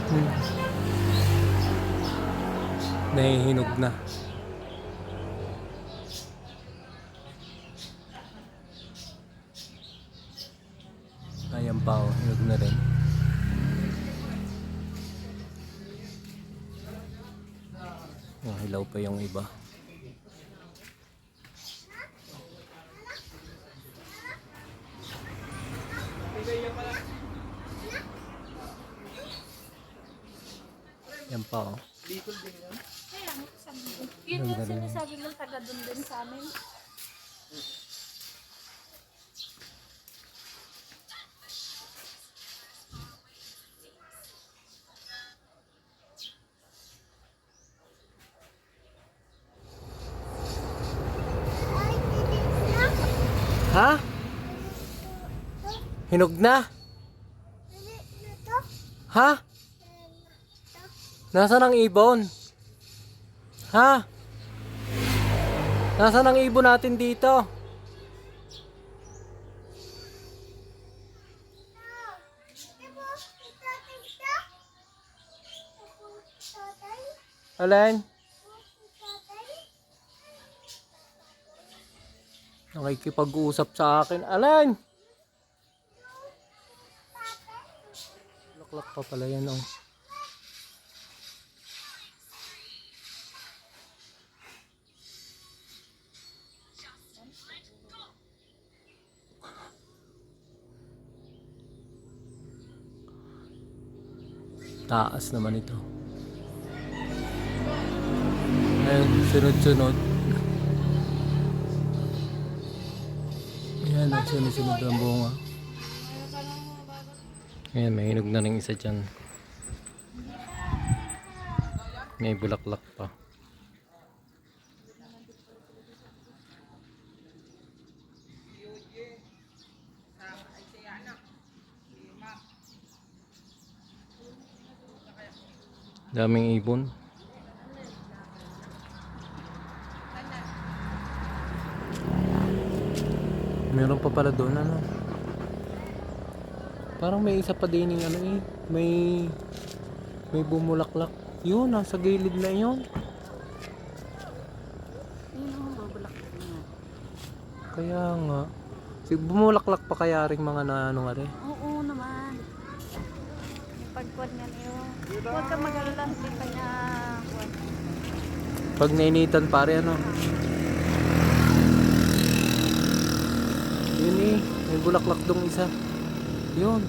Hmm. Nahihinog na. Ayan pa oh, hinog na rin. Oh, hilaw pa yung iba. Yan pa oh. Kaya, yun yung sinasabi ng taga dun din sa amin. Ha? Hinog na? Ha? Nasaan ang ibon? Ha? Nasaan ang ibon natin dito? Alin? Nakikipag-usap sa akin. Alin? Laklak pa pala yan oh. Taas naman ito. Ayun, sunod-sunod. Ayan, sunod-sunod ang bunga. Ayan, may hinog na rin isa dyan. May bulaklak pa. Daming ibon. Meron pa pala doon ano. Parang may isa pa din yung ano eh. May bumulaklak. Yun, nasa gilid na yun. Yun ang babalaklak na. Kaya nga. Bumulaklak pa kaya rin mga na ano nga rin. Oo naman. Yung pagkuhan nga niyo. Huwag ka mag-alala, hindi pa niya kuwan. Pag nainitan pare ano. Yun eh. May bulaklak dong isa. Yun.